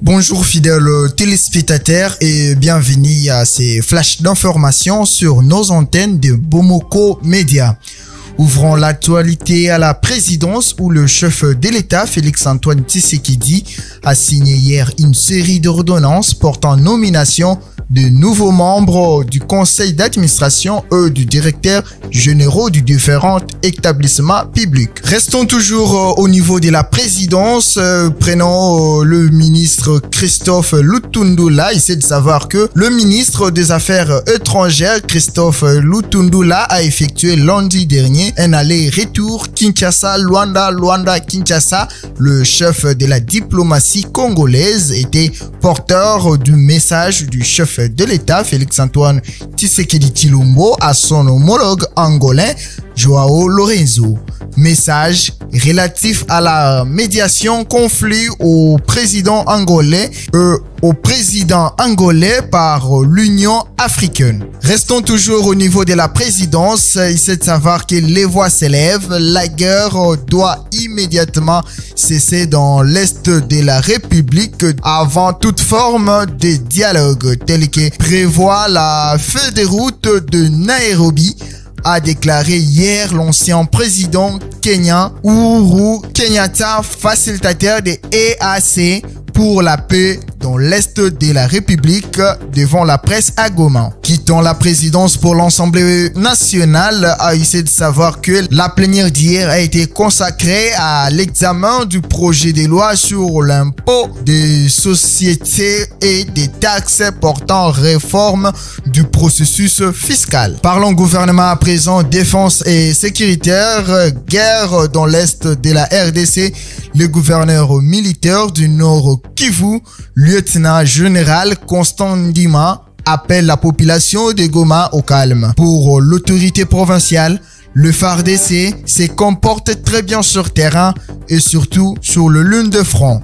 Bonjour fidèles téléspectateurs et bienvenue à ces flashs d'informations sur nos antennes de Bomoko Média. Ouvrons l'actualité à la présidence où le chef de l'État, Félix-Antoine Tshisekedi, a signé hier une série d'ordonnances portant nomination de nouveaux membres du conseil d'administration et du directeur généraux du différents établissements publics. Restons toujours au niveau de la présidence. Prenons le ministre Christophe Lutundula. Il de savoir que le ministre des Affaires étrangères, Christophe Lutundula, a effectué lundi dernier un aller-retour Kinshasa-Luanda, Luanda-Kinshasa. Le chef de la diplomatie congolaise était porteur du message du chef de l'État, Félix-Antoine Tshisekedi Tshilombo, à son homologue angolais, Joao Lorenzo. Message relatif à la médiation conflit au président angolais par l'Union africaine. Restons toujours au niveau de la présidence. Il est de savoir que les voix s'élèvent. La guerre doit immédiatement cesser dans l'Est de la République avant toute forme de dialogue, tel que prévoit la feuille de route de Nairobi, a déclaré hier l'ancien président kenyan Uhuru Kenyatta, facilitateur de EAC pour la paix dans l'Est de la République devant la presse à Goma. Quittant la présidence pour l'Assemblée nationale, a essayé de savoir que la plénière d'hier a été consacrée à l'examen du projet de loi sur l'impôt des sociétés et des taxes portant réforme du processus fiscal. Parlons gouvernement à présent, défense et sécuritaire, guerre dans l'Est de la RDC. Le gouverneur militaire du Nord Kivu, lieutenant général Constant Ndima, appelle la population de Goma au calme. Pour l'autorité provinciale, le FARDC se comporte très bien sur terrain et surtout sur le ligne de front.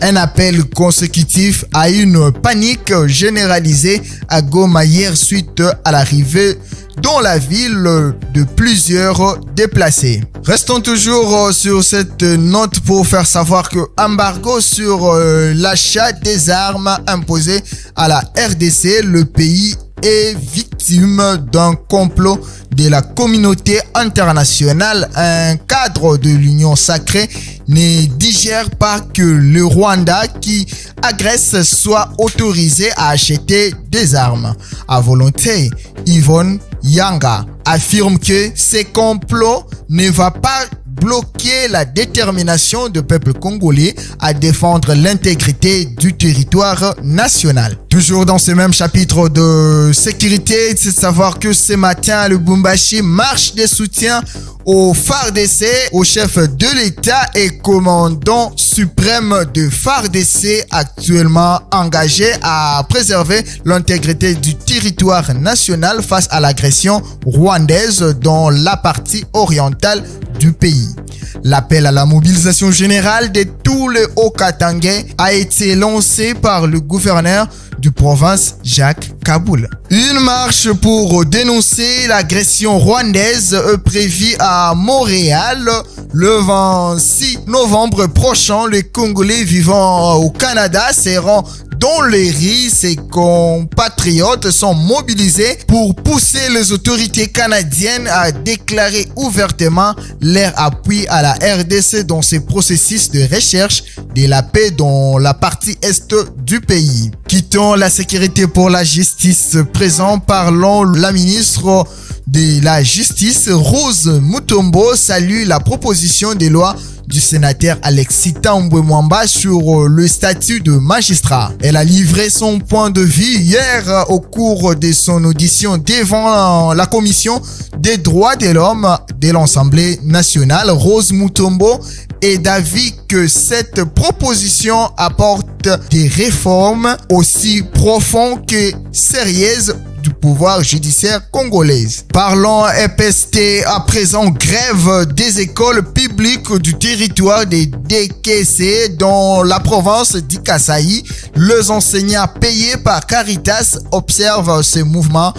Un appel consécutif à une panique généralisée à Goma hier suite à l'arrivée dans la ville de plusieurs déplacés. Restons toujours sur cette note pour faire savoir que embargo sur l'achat des armes imposé à la RDC, le pays est victime d'un complot de la communauté internationale. Un cadre de l'Union sacrée ne digère pas que le Rwanda qui agresse soit autorisé à acheter des armes à volonté. Yvonne Yanga affirme que ce complot ne va pas bloquer la détermination du peuple congolais à défendre l'intégrité du territoire national. Toujours dans ce même chapitre de sécurité, c'est de savoir que ce matin à Lubumbashi, marche de soutien au FARDC, au chef de l'État et commandant suprême de FARDC, actuellement engagé à préserver l'intégrité du territoire national face à l'agression rwandaise dans la partie orientale du pays. L'appel à la mobilisation générale de tous les Haut-Katangais a été lancé par le gouverneur du province Jacques Kaboul. Une marche pour dénoncer l'agression rwandaise est prévue à Montréal le 26 novembre prochain. Les Congolais vivant au Canada seront dans les rues. Ses compatriotes sont mobilisés pour pousser les autorités canadiennes à déclarer ouvertement leur appui à la RDC dans ses processus de recherche de la paix dans la partie est du pays. Quittons la sécurité pour la justice. Présent, parlons la ministre de la Justice, Rose Mutombo, salue la proposition de loi du sénateur Alexis Tambwe Mwamba sur le statut de magistrat. Elle a livré son point de vue hier au cours de son audition devant la commission des droits de l'homme de l'Assemblée nationale. Rose Mutombo est d'avis que cette proposition apporte des réformes aussi profondes que sérieuses du pouvoir judiciaire congolais. Parlons EPST à présent, grève des écoles publiques du territoire des DKC dans la province d'Ikasaï. Les enseignants payés par Caritas observent ce mouvement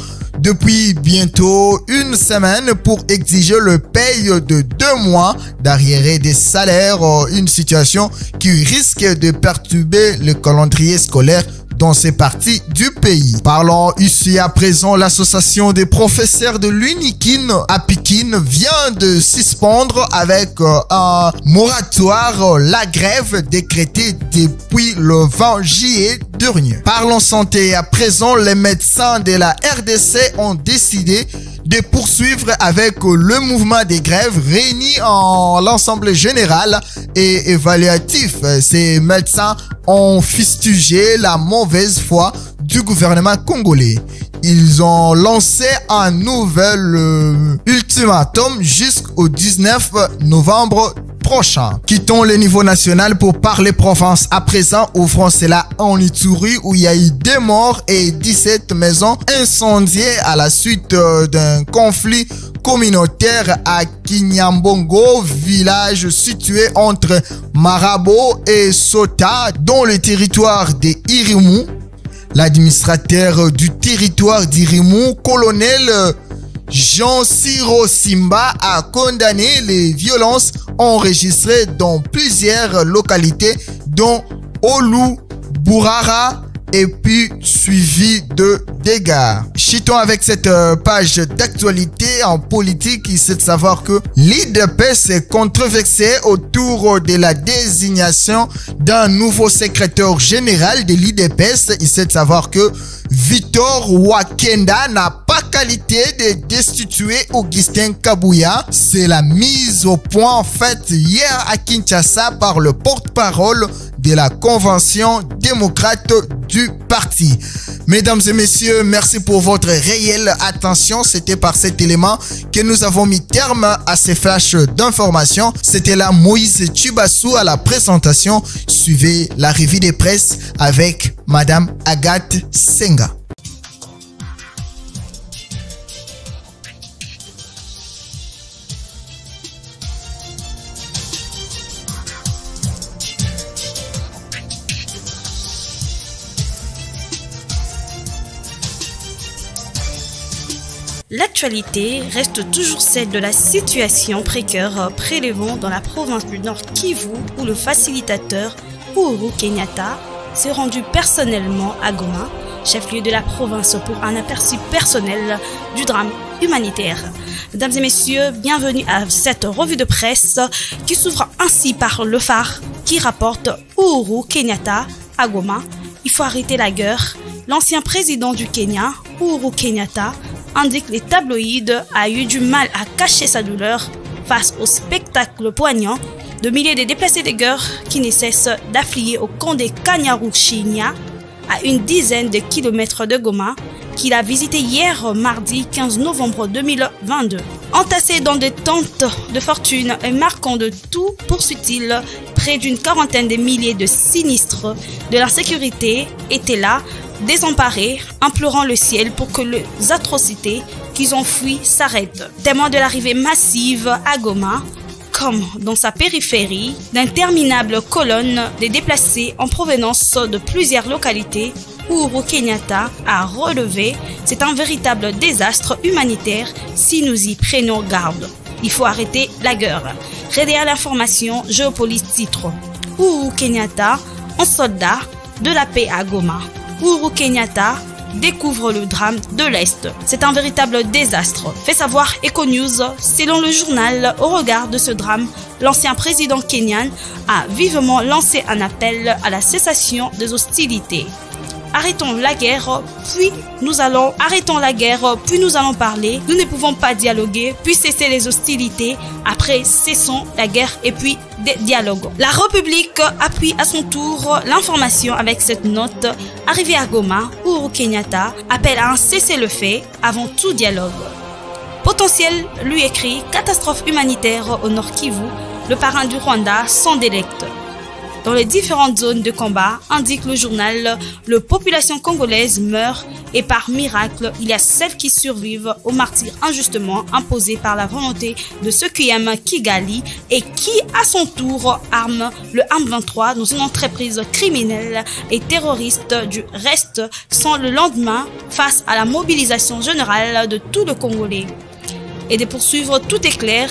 depuis bientôt une semaine pour exiger le paye de 2 mois d'arriérés des salaires, une situation qui risque de perturber le calendrier scolaire dans ces parties du pays. Parlons ici à présent, l'association des professeurs de l'UNIKIN à Pékin vient de suspendre avec un moratoire la grève décrétée depuis le 20 juillet dernier. Parlons santé à présent, les médecins de la RDC ont décidé de poursuivre avec le mouvement des grèves réunis en l'Assemblée générale et évaluatif. Ces médecins ont fustigé la mauvaise foi du gouvernement congolais. Ils ont lancé un nouvel ultimatum jusqu'au 19 novembre prochain. Quittons le niveau national pour parler province. À présent, ouvrons cela en Ituri où il y a eu 2 morts et 17 maisons incendiées à la suite d'un conflit communautaire à Kinyambongo, village situé entre Marabo et Sota, dans le territoire de Irimou. L'administrateur du territoire d'Irimou, colonel Jean-Siro Simba, a condamné les violences enregistrées dans plusieurs localités dont Olu, Bourara et puis suivi de dégâts. Chutons avec cette page d'actualité en politique. Il s'est de savoir que l'IDPS est controversé autour de la désignation d'un nouveau secrétaire général de l'IDPS. Il s'est de savoir que Victor Wakenda n'a pas qualité de destituer Augustin Kabouya. C'est la mise au point faite hier à Kinshasa par le porte-parole de la convention démocrate du parti. Mesdames et messieurs, merci pour votre réelle attention. C'était par cet élément que nous avons mis terme à ces flashs d'informations. C'était là Moïse Chibassou à la présentation. Suivez la revue des presses avec Madame Agathe Senga. L'actualité reste toujours celle de la situation précaire prévalant dans la province du Nord Kivu où le facilitateur Uhuru Kenyatta s'est rendu personnellement à Goma, chef-lieu de la province, pour un aperçu personnel du drame humanitaire. Mesdames et messieurs, bienvenue à cette revue de presse qui s'ouvre ainsi par le phare qui rapporte Uhuru Kenyatta à Goma. Il faut arrêter la guerre. L'ancien président du Kenya, Uhuru Kenyatta, indique que les tabloïds a eu du mal à cacher sa douleur face au spectacle poignant de milliers de déplacés de guerre qui ne cessent d'affluer au camp des Kanyaruchinya à une dizaine de kilomètres de Goma, qu'il a visité hier mardi 15 novembre 2022. Entassés dans des tentes de fortune et marquant de tout, poursuit-il, près d'une quarantaine de milliers de sinistres de l'insécurité étaient là, désemparés, implorant le ciel pour que les atrocités qu'ils ont fui s'arrêtent. Témoin de l'arrivée massive à Goma, comme dans sa périphérie, d'interminables colonnes de déplacés en provenance de plusieurs localités, Uhuru Kenyatta a relevé, c'est un véritable désastre humanitaire si nous y prenons garde. Il faut arrêter la guerre. Rédéa l'information, Géopolis titre. Uhuru Kenyatta, un soldat de la paix à Goma. Uhuru Kenyatta découvre le drame de l'Est. C'est un véritable désastre. Fait savoir Econews, selon le journal, au regard de ce drame, l'ancien président kenyan a vivement lancé un appel à la cessation des hostilités. Arrêtons la guerre, puis nous allons parler. Nous ne pouvons pas dialoguer, puis cesser les hostilités. Après, cessons la guerre et puis des dialogues. La République appuie à son tour l'information avec cette note. Arrivé à Goma, Uhuru Kenyatta appelle à un cessez-le-feu avant tout dialogue. Potentiel, lui écrit, catastrophe humanitaire au Nord Kivu, le parrain du Rwanda s'en délecte. dans les différentes zones de combat, indique le journal. La population congolaise meurt et par miracle, il y a celles qui survivent au martyre injustement imposé par la volonté de ceux qui aiment Kigali et qui, à son tour, arment le M23 dans une entreprise criminelle et terroriste du reste sans le lendemain face à la mobilisation générale de tout le Congolais. Et de poursuivre, tout est clair.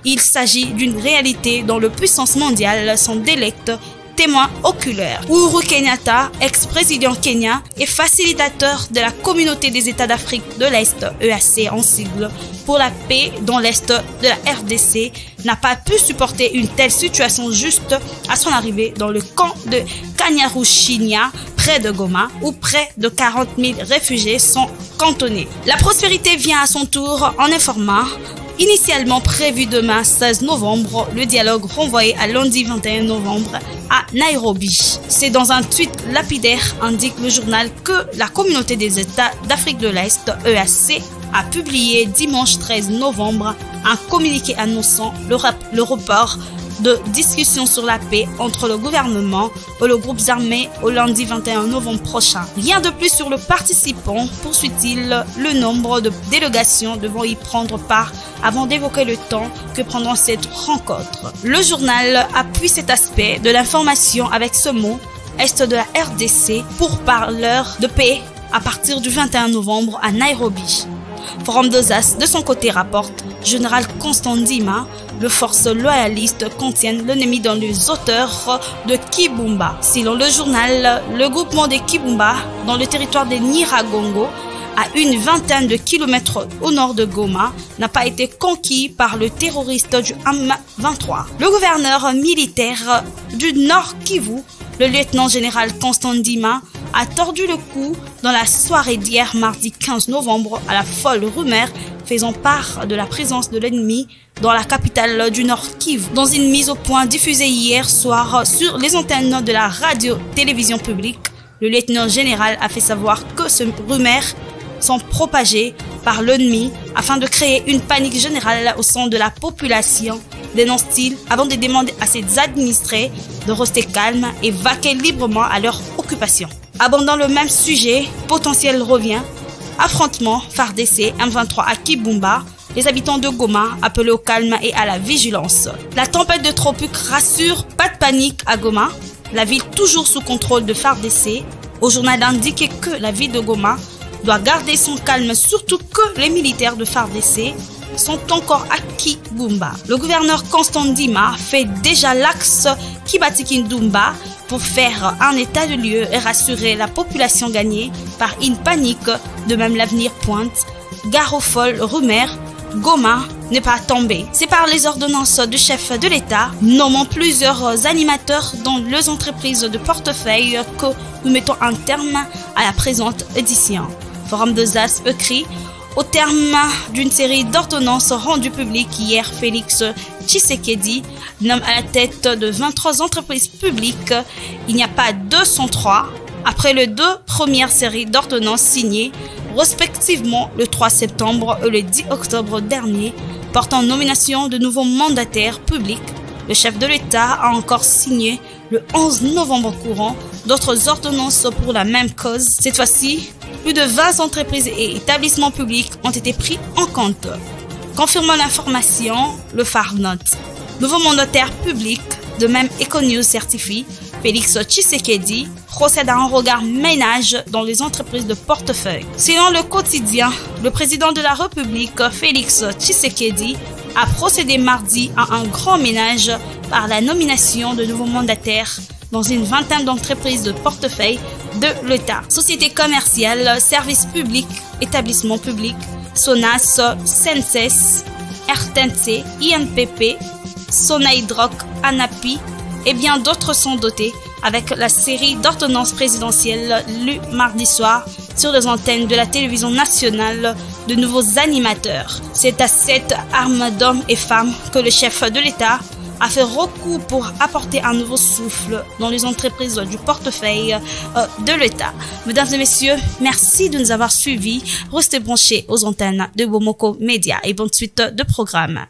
Il s'agit d'une réalité dont le puissance mondiale s'en délecte, témoin oculaire. Uhuru Kenyatta, ex-président Kenya et facilitateur de la communauté des États d'Afrique de l'Est, EAC en sigle, pour la paix dans l'Est de la RDC, n'a pas pu supporter une telle situation juste à son arrivée dans le camp de Kanyaruchinya, près de Goma, où près de 40 000 réfugiés sont cantonnés. La prospérité vient à son tour en informant. Initialement prévu demain 16 novembre, le dialogue renvoyé à lundi 21 novembre à Nairobi. C'est dans un tweet lapidaire, indique le journal, que la communauté des États d'Afrique de l'Est, EAC, a publié dimanche 13 novembre un communiqué annonçant le report de discussion sur la paix entre le gouvernement et le groupe armé au lundi 21 novembre prochain. Rien de plus sur le participant, poursuit-il, le nombre de délégations devant y prendre part avant d'évoquer le temps que prendra cette rencontre. Le journal appuie cet aspect de l'information avec ce mot « Est de la RDC » pour parleur de paix à partir du 21 novembre à Nairobi. Forum des As, de son côté, rapporte Général Constant Ndima, les forces loyalistes contiennent l'ennemi dans les hauteurs de Kibumba. Selon le journal, le groupement de Kibumba, dans le territoire de Nyiragongo, à une vingtaine de kilomètres au nord de Goma, n'a pas été conquis par le terroriste du M23. Le gouverneur militaire du Nord Kivu, le lieutenant-général Constant Ndima, a tordu le cou dans la soirée d'hier mardi 15 novembre à la folle rumeur faisant part de la présence de l'ennemi dans la capitale du Nord Kivu. Dans une mise au point diffusée hier soir sur les antennes de la radio-télévision publique, le lieutenant-général a fait savoir que ces rumeurs sont propagées par l'ennemi afin de créer une panique générale au sein de la population, dénonce-t-il, avant de demander à ses administrés de rester calmes et vaquer librement à leur occupation. Abordant le même sujet, potentiel revient, affrontement FARDC M23 à Kibumba, les habitants de Goma appellent au calme et à la vigilance. La tempête de tropique rassure, pas de panique à Goma, la ville toujours sous contrôle de FARDC. Au journal indique que la ville de Goma doit garder son calme, surtout que les militaires de FARDC sont encore à Kibumba. Le gouverneur Constant Ndima fait déjà l'axe Kibati-Kindumba pour faire un état de lieu et rassurer la population gagnée par une panique. De même, l'avenir pointe. Gare aux folles rumeurs, Goma n'est pas tombé. C'est par les ordonnances du chef de l'État, nommant plusieurs animateurs dans les entreprises de portefeuille, que nous mettons un terme à la présente édition. Forum des As écrit: au terme d'une série d'ordonnances rendues publiques hier, Félix Tshisekedi nomme à la tête de 23 entreprises publiques. Il n'y a pas 203 après les deux premières séries d'ordonnances signées respectivement le 3 septembre et le 10 octobre dernier, portant nomination de nouveaux mandataires publics. Le chef de l'État a encore signé le 11 novembre courant d'autres ordonnances pour la même cause. Cette fois-ci, plus de 20 entreprises et établissements publics ont été pris en compte. Confirmant l'information, le phare note. Nouveau mandataire public, de même Econews certifie, Félix Tshisekedi procède à un regard ménage dans les entreprises de portefeuille. Selon le quotidien, le président de la République, Félix Tshisekedi, a procédé mardi à un grand ménage par la nomination de nouveaux mandataires dans une vingtaine d'entreprises de portefeuille de l'État. Sociétés commerciales, services publics, établissements publics, SONAS, SENSES, RTNC, INPP, Sonaïdroc, ANAPI et bien d'autres sont dotés avec la série d'ordonnances présidentielles lues mardi soir sur les antennes de la télévision nationale de nouveaux animateurs. C'est à cette arme d'hommes et femmes que le chef de l'État a fait recours pour apporter un nouveau souffle dans les entreprises du portefeuille de l'État. Mesdames et messieurs, merci de nous avoir suivis. Restez branchés aux antennes de Bomoko Media et bonne suite de programme.